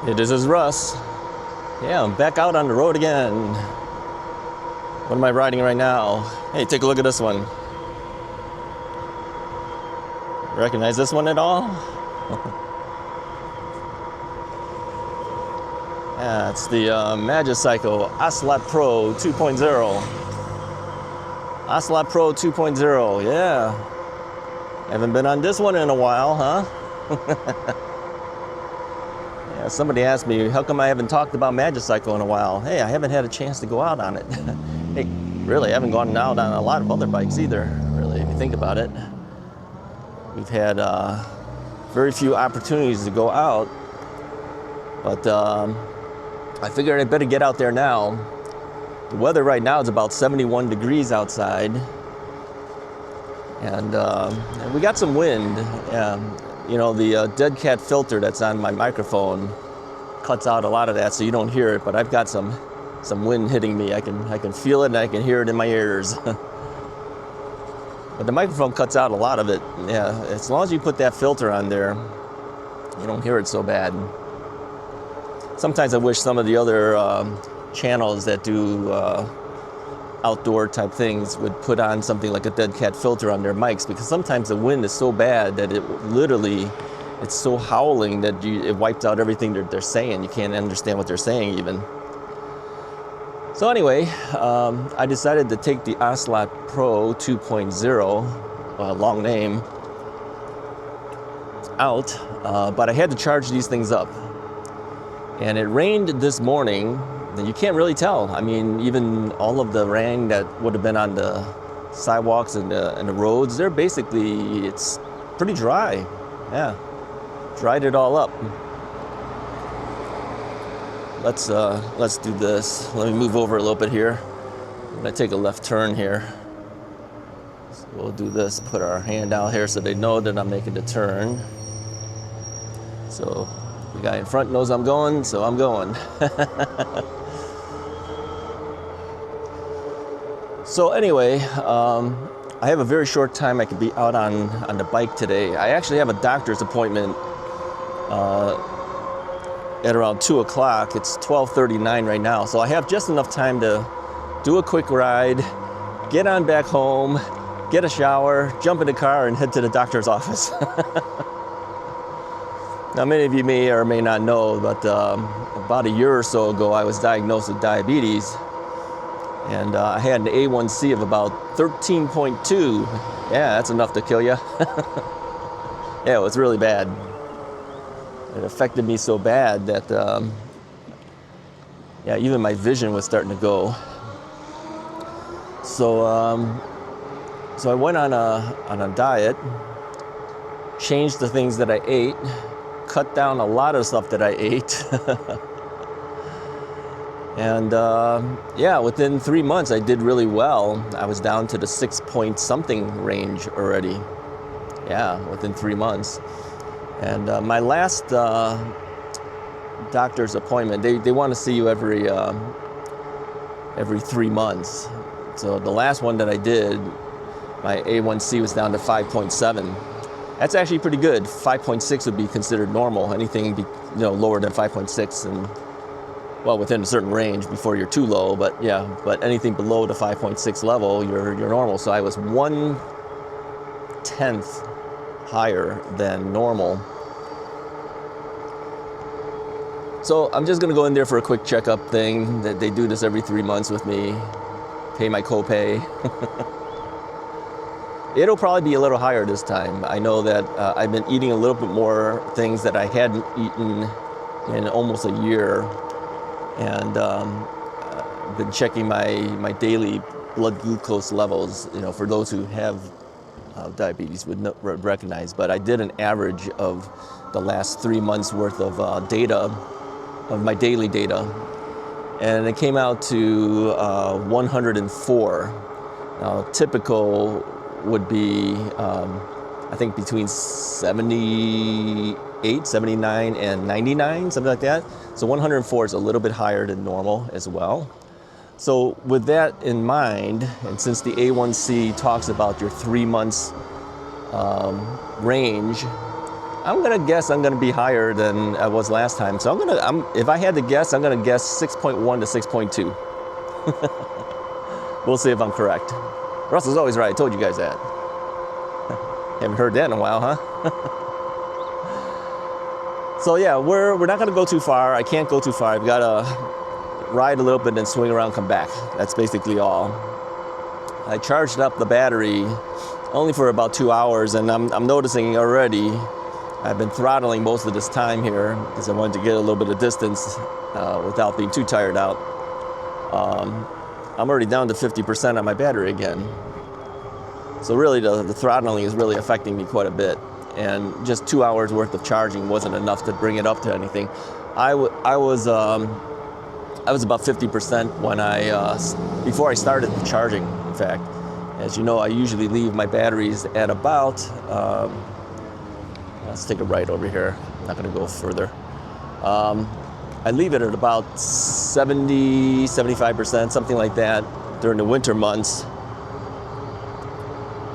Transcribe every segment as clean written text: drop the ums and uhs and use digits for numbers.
Hey, this is Russ. Yeah, I'm back out on the road again. What am I riding right now? Hey, take a look at this one. Recognize this one at all? Yeah, it's the magicycle Ocelot Pro 2.0. Ocelot Pro 2.0, yeah. Haven't been on this one in a while, huh? Yeah, somebody asked me, how come I haven't talked about magicycle in a while? Hey, I haven't had a chance to go out on it. Hey, really, I haven't gone out on a lot of other bikes either, really, if you think about it. We've had very few opportunities to go out, but I figured I'd better get out there now. The weather right now is about 71 degrees outside, and we got some wind. You know, the dead cat filter that's on my microphone cuts out a lot of that, so you don't hear it, but I've got some wind hitting me. I can feel it and I can hear it in my ears. But the microphone cuts out a lot of it. Yeah, as long as you put that filter on there, you don't hear it so bad. Sometimes I wish some of the other channels that do outdoor type things would put on something like a dead cat filter on their mics, because sometimes the wind is so bad that it's so howling that it wipes out everything they're saying. You can't understand what they're saying even. So anyway, I decided to take the Ocelot Pro 2.0, long name, out, but I had to charge these things up. And it rained this morning. You can't really tell. I mean, even all of the rain that would have been on the sidewalks and the roads, it's pretty dry. Yeah, dried it all up. Let's do this. Let me move over a little bit here. I'm gonna take a left turn here. So we'll do this, put our hand out here so they know that I'm making the turn. So the guy in front knows I'm going, so I'm going. So anyway, I have a very short time I could be out on the bike today. I actually have a doctor's appointment at around 2 o'clock. It's 12:39 right now, so I have just enough time to do a quick ride, get on back home, get a shower, jump in the car, and head to the doctor's office. Now, many of you may or may not know, but about a year or so ago, I was diagnosed with diabetes. And I had an A1C of about 13.2. Yeah, that's enough to kill you. Yeah, it was really bad. It affected me so bad that, yeah, even my vision was starting to go. So I went on a diet, changed the things that I ate, cut down a lot of stuff that I ate. And yeah, within 3 months, I did really well. I was down to the 6-point-something range already. Yeah, within 3 months. And my last doctor's appointment, they want to see you every 3 months. So the last one that I did, my A1C was down to 5.7. That's actually pretty good. 5.6 would be considered normal. Anything lower than 5.6 and, well, within a certain range before you're too low, but yeah, but anything below the 5.6 level, you're normal. So I was 1/10 higher than normal. So I'm just gonna go in there for a quick checkup thing. They do this every 3 months with me, pay my copay. It'll probably be a little higher this time. I know that I've been eating a little bit more things that I hadn't eaten in almost a year. And I've been checking my daily blood glucose levels. You know, for those who have diabetes would recognize. But I did an average of the last 3 months worth of data, of my daily data, and it came out to 104. Now, typical would be I think between 78, 79, and 99, something like that. So 104 is a little bit higher than normal as well. So with that in mind, and since the A1C talks about your 3 months range, I'm gonna guess I'm gonna be higher than I was last time. So if I had to guess, I'm gonna guess 6.1 to 6.2. We'll see if I'm correct. Russ is always right. I told you guys that. Haven't heard that in a while, huh? So yeah, we're not gonna go too far. I can't go too far. I've gotta ride a little bit and swing around, come back. That's basically all. I charged up the battery only for about 2 hours, and I'm noticing already I've been throttling most of this time here because I wanted to get a little bit of distance without being too tired out. I'm already down to 50% on my battery again. So really the throttling is really affecting me quite a bit. And just 2 hours worth of charging wasn't enough to bring it up to anything. I was about 50% when before I started the charging, in fact. As you know, I usually leave my batteries at about, let's take a right over here. I'm not gonna go further. I leave it at about 70, 75%, something like that during the winter months.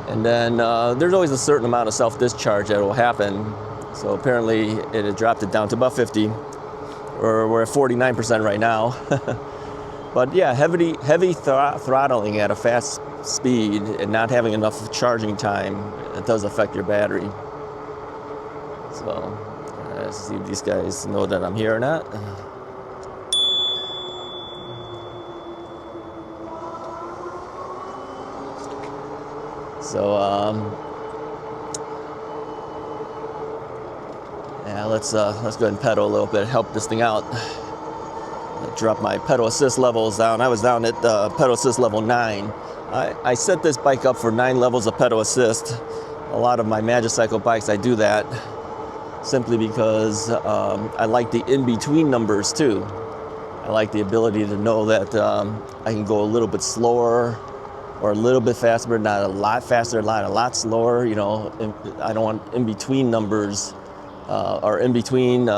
And then there's always a certain amount of self-discharge that will happen. So apparently it had dropped it down to about 50, or we're at 49% right now. But yeah, heavy throttling at a fast speed and not having enough charging time, it does affect your battery. So let's see if these guys know that I'm here or not. So yeah, let's go ahead and pedal a little bit, help this thing out. Drop my pedal assist levels down. I was down at pedal assist level 9. I set this bike up for 9 levels of pedal assist. A lot of my magicycle bikes, I do that simply because I like the in-between numbers too. I like the ability to know that I can go a little bit slower or a little bit faster, not a lot faster, a lot slower. You know, I don't want in-between numbers or in-between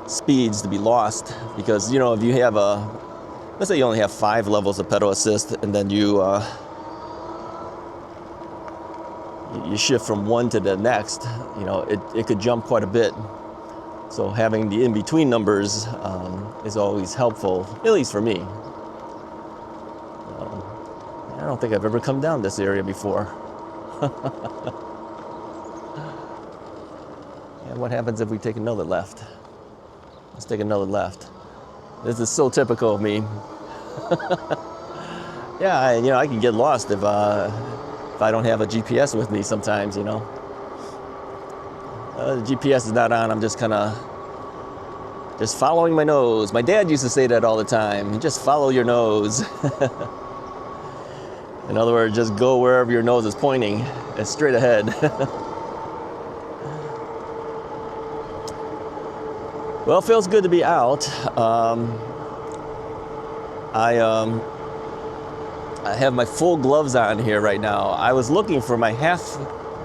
speeds to be lost, because you know, if you have let's say you only have 5 levels of pedal assist, and then you shift from one to the next, you know, it could jump quite a bit. So having the in-between numbers is always helpful, at least for me. I don't think I've ever come down this area before. And what happens if we take another left? Let's take another left. This is so typical of me. Yeah, you know, I can get lost if I don't have a GPS with me sometimes, you know. The GPS is not on, I'm just kind of just following my nose. My dad used to say that all the time, just follow your nose. In other words, just go wherever your nose is pointing, it's straight ahead. Well, it feels good to be out. I have my full gloves on here right now. I was looking for my half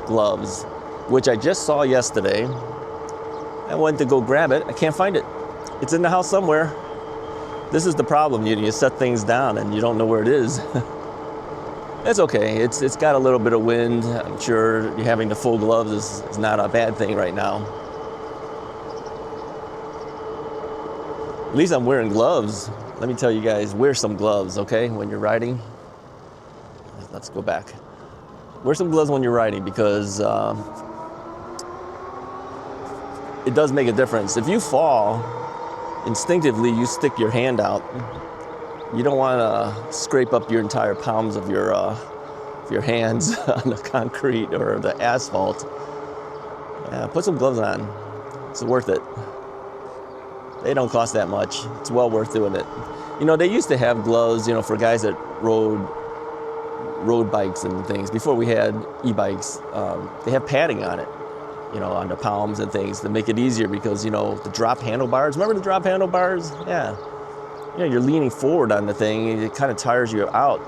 gloves, which I just saw yesterday. I went to go grab it. I can't find it. It's in the house somewhere. This is the problem. You set things down and you don't know where it is. It's okay. It's got a little bit of wind. I'm sure having the full gloves is not a bad thing right now. At least I'm wearing gloves. Let me tell you guys, wear some gloves, okay, when you're riding. Let's go back. Wear some gloves when you're riding, because it does make a difference. If you fall, instinctively you stick your hand out. You don't want to scrape up your entire palms of your hands on the concrete or the asphalt. Yeah, put some gloves on. It's worth it. They don't cost that much. It's well worth doing it. You know, they used to have gloves, you know, for guys that rode bikes and things. Before we had e-bikes, they have padding on it, you know, on the palms and things to make it easier, because, you know, the drop handlebars. Remember the drop handlebars? Yeah. You know, you're leaning forward on the thing, and it kind of tires you out.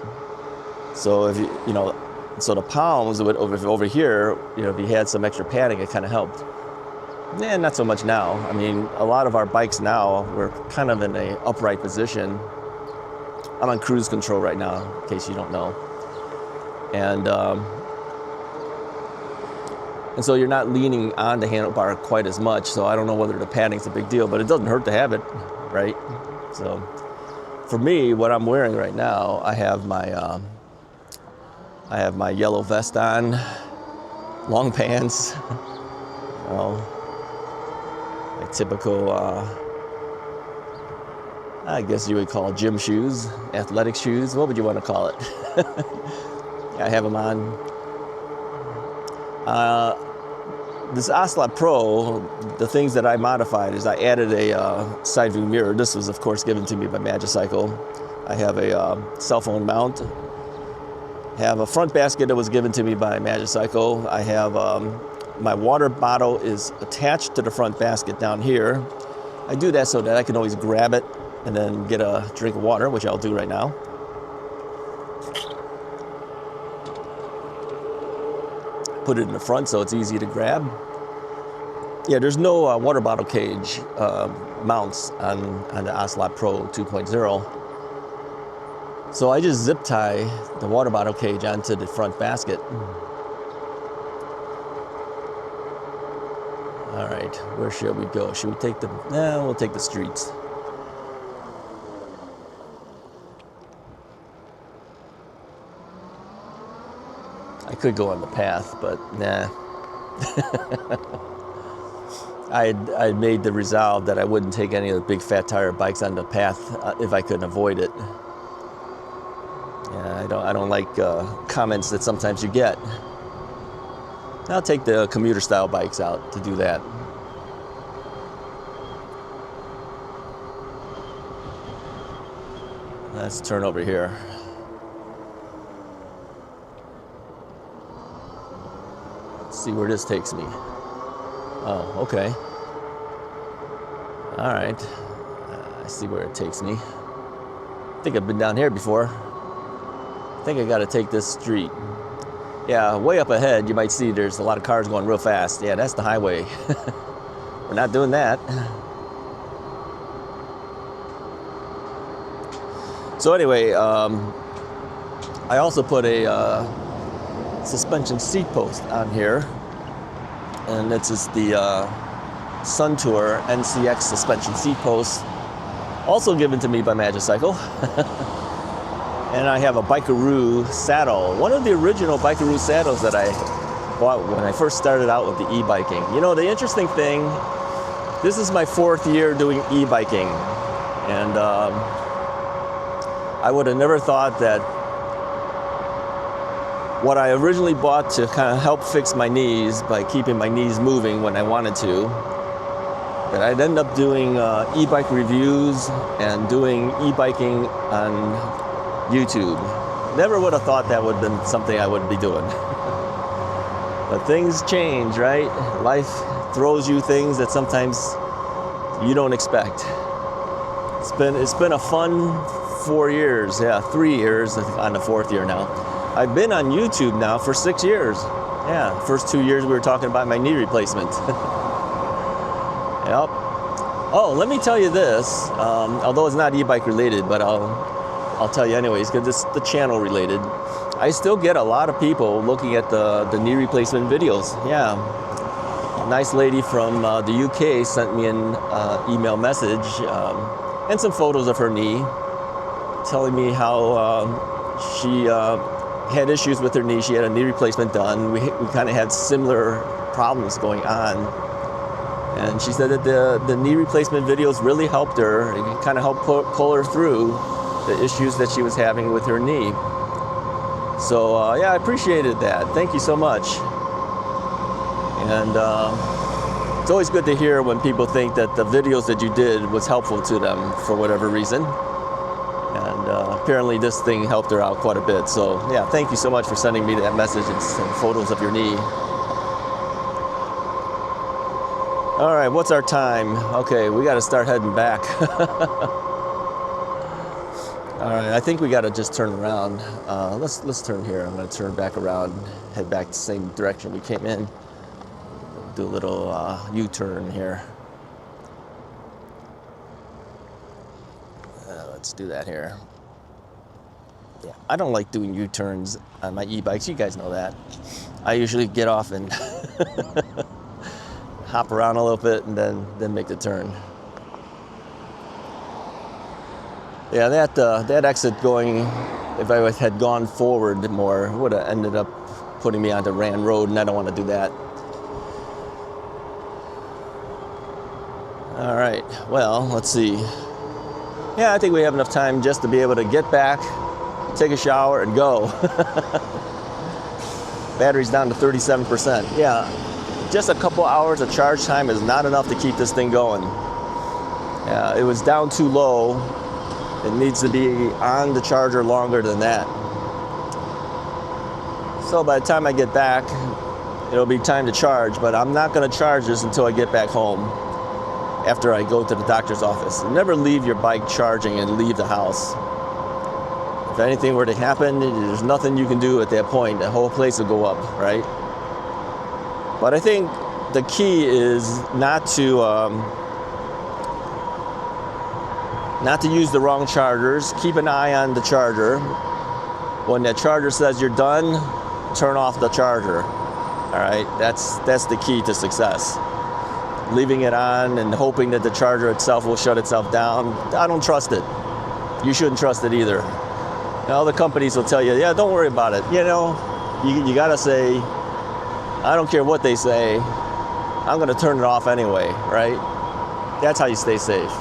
So if you know, so the palms over here, you know, if you had some extra padding, it kind of helped. Yeah, not so much now. I mean, a lot of our bikes now, we're kind of in an upright position. I'm on cruise control right now, in case you don't know. And And so you're not leaning on the handlebar quite as much. So I don't know whether the padding's a big deal, but it doesn't hurt to have it, right? So for me, what I'm wearing right now, I have my yellow vest on, long pants, you know, my typical, I guess you would call gym shoes, athletic shoes. What would you want to call it? I have them on. This Ocelot Pro, the things that I modified is I added a side view mirror. This was, of course, given to me by Magicycle. I have a cell phone mount. I have a front basket that was given to me by Magicycle. I have my water bottle is attached to the front basket down here. I do that so that I can always grab it and then get a drink of water, which I'll do right now. Put it in the front so it's easy to grab. Yeah, there's no water bottle cage mounts on the Ocelot Pro 2.0. So I just zip tie the water bottle cage onto the front basket. All right, where should we go? Should we take the, we'll take the streets. I could go on the path, but nah. I made the resolve that I wouldn't take any of the big fat tire bikes on the path if I couldn't avoid it. Yeah, I don't like comments that sometimes you get. I'll take the commuter style bikes out to do that. Let's turn over here. See where this takes me. Oh, okay. All right. I see where it takes me. I think I've been down here before. I think I got to take this street. Yeah, way up ahead, you might see there's a lot of cars going real fast. Yeah, that's the highway. We're not doing that. So anyway, I also put a suspension seat post on here, and this is the Sun Tour NCX suspension seat post, also given to me by Magicycle. And I have a Bikeroo saddle, one of the original Bikeroo saddles that I bought when I first started out with the e-biking. You know, the interesting thing, this is my 4th year doing e-biking, and I would have never thought that what I originally bought to kind of help fix my knees by keeping my knees moving when I wanted to, that I'd end up doing e-bike reviews and doing e-biking on YouTube. Never would have thought that would have been something I would be doing. But things change, right? Life throws you things that sometimes you don't expect. It's been a fun 4 years, yeah, 3 years on the 4th year now. I've been on YouTube now for 6 years. Yeah, first 2 years we were talking about my knee replacement. Yep. Oh, let me tell you this, although it's not e-bike related, but I'll tell you anyways, because it's the channel related. I still get a lot of people looking at the knee replacement videos. Yeah. A nice lady from the UK sent me an email message and some photos of her knee, telling me how she had issues with her knee. She had a knee replacement done. We kind of had similar problems going on. And she said that the knee replacement videos really helped her. It kind of helped pull her through the issues that she was having with her knee. So yeah, I appreciated that. Thank you so much. And it's always good to hear when people think that the videos that you did was helpful to them for whatever reason. And apparently this thing helped her out quite a bit. So yeah, thank you so much for sending me that message and photos of your knee. All right, what's our time? Okay, we got to start heading back. All right, I think we got to just turn around. Let's turn here. I'm going to turn back around, head back the same direction we came in. Do a little U-turn here. Let's do that here. Yeah, I don't like doing U-turns on my e-bikes. You guys know that. I usually get off and hop around a little bit and then make the turn. Yeah, that exit going, if I had gone forward more, would have ended up putting me onto Rand Road, and I don't want to do that. All right, well, let's see. Yeah, I think we have enough time just to be able to get back, take a shower, and go. Battery's down to 37%. Yeah, just a couple hours of charge time is not enough to keep this thing going. Yeah, it was down too low. It needs to be on the charger longer than that. So by the time I get back, it'll be time to charge, but I'm not going to charge this until I get back home after I go to the doctor's office. Never leave your bike charging and leave the house. If anything were to happen, there's nothing you can do at that point. The whole place will go up, right? But I think the key is not to use the wrong chargers. Keep an eye on the charger. When that charger says you're done, turn off the charger. All right, that's the key to success. Leaving it on and hoping that the charger itself will shut itself down, I don't trust it. You shouldn't trust it either. Now, the companies will tell you, yeah, don't worry about it. You know, you gotta say, I don't care what they say, I'm gonna turn it off anyway, right? That's how you stay safe.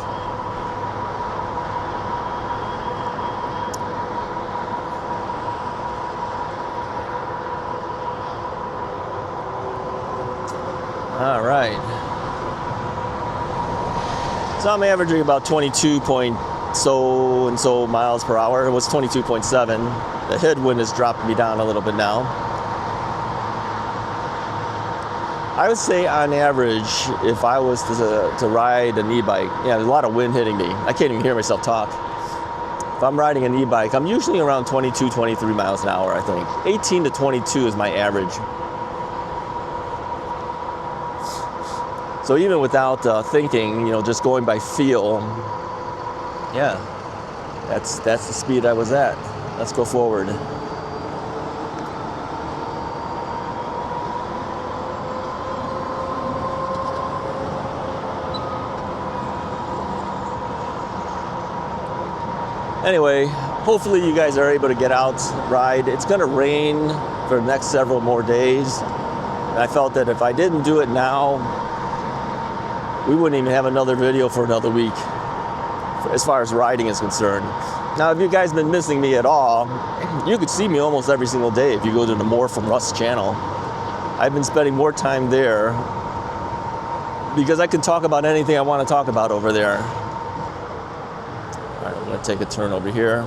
All right. So I'm averaging about 22 point so miles per hour. It was 22.7. The headwind has dropped me down a little bit now. I would say on average, if I was to ride an e-bike, yeah, there's a lot of wind hitting me. I can't even hear myself talk. If I'm riding an e-bike, I'm usually around 22, 23 miles an hour, I think. 18 to 22 is my average. So even without thinking, you know, just going by feel, yeah, that's the speed I was at. Let's go forward. Anyway, hopefully you guys are able to get out, ride. It's going to rain for the next several more days. And I felt that if I didn't do it now, we wouldn't even have another video for another week as far as riding is concerned. Now, if you guys have been missing me at all, you could see me almost every single day if you go to the More From Russ channel. I've been spending more time there because I can talk about anything I want to talk about over there. All right, I'm going to take a turn over here.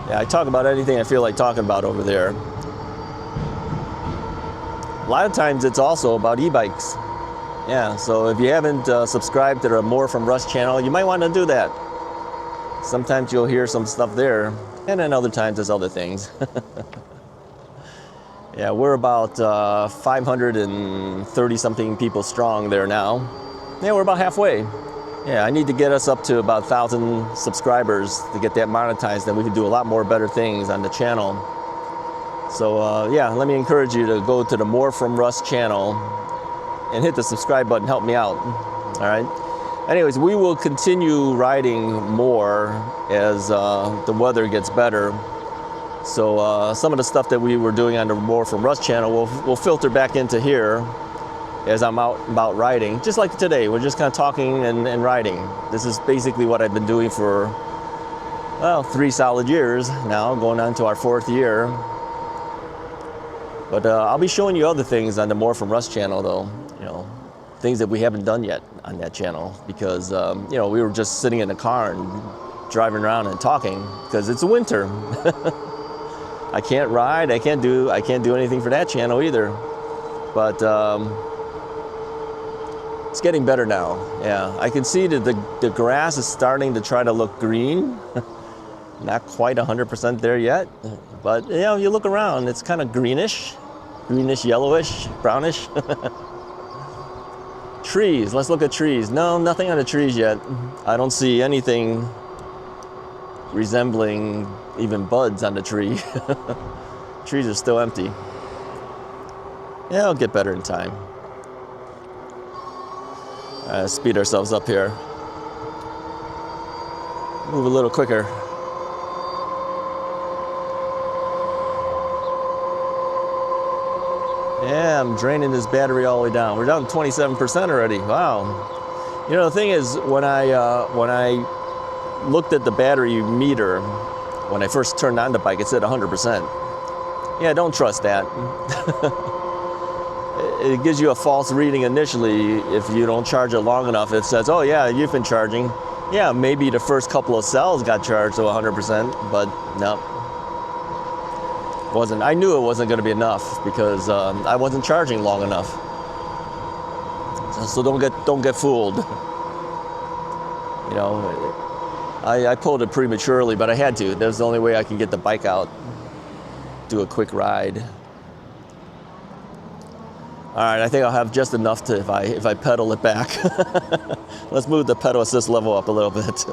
Yeah, I talk about anything I feel like talking about over there. A lot of times it's also about e-bikes. Yeah, so if you haven't subscribed to the More From Russ channel, you might want to do that. Sometimes you'll hear some stuff there, and then other times there's other things. Yeah, we're about 530 something people strong there now. Yeah, we're about halfway. Yeah, I need to get us up to about 1,000 subscribers to get that monetized, then we can do a lot more better things on the channel. So yeah, let me encourage you to go to the More From Russ channel and hit the subscribe button, help me out. All right. Anyways, we will continue riding more as the weather gets better. So some of the stuff that we were doing on the More From Russ channel will filter back into here as I'm out about riding. Just like today, we're just kind of talking and riding. This is basically what I've been doing for, well, 3 solid years now, going on to our 4th year. But I'll be showing you other things on the More From Russ channel, though. You know, things that we haven't done yet on that channel because you know, we were just sitting in the car and driving around and talking because it's winter. I can't ride. I can't do anything for that channel either. But it's getting better now. Yeah, I can see that the grass is starting to try to look green. Not quite 100% there yet, but you know, you look around, it's kind of greenish, yellowish, brownish. trees. Let's look at trees. No, nothing on the trees yet. I don't see anything resembling even buds on the tree. Trees are still empty. Yeah, it'll get better in time. Speed ourselves up here. Move a little quicker. Yeah, I'm draining this battery all the way down. We're down to 27% already. Wow. You know, the thing is, when I looked at the battery meter, when I first turned on the bike, it said 100%. Yeah, don't trust that. It gives you a false reading initially if you don't charge it long enough. It says, oh yeah, you've been charging. Yeah, maybe the first couple of cells got charged to 100%, but no. Wasn't. I knew it wasn't going to be enough because I wasn't charging long enough. So don't get fooled. You know, I pulled it prematurely, but I had to. That was the only way I could get the bike out, do a quick ride. All right, I think I'll have just enough to if I pedal it back. Let's move the pedal assist level up a little bit.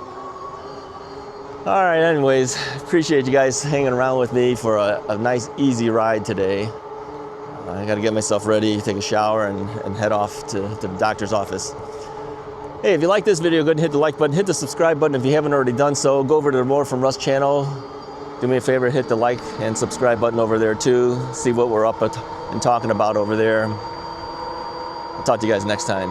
All right, anyways, appreciate you guys hanging around with me for a nice, easy ride today. I got to get myself ready, take a shower, and head off to the doctor's office. Hey, if you like this video, go ahead and hit the like button, hit the subscribe button if you haven't already done so. Go over to the More From Russ channel. Do me a favor, hit the like and subscribe button over there too. See what we're up and talking about over there. I'll talk to you guys next time.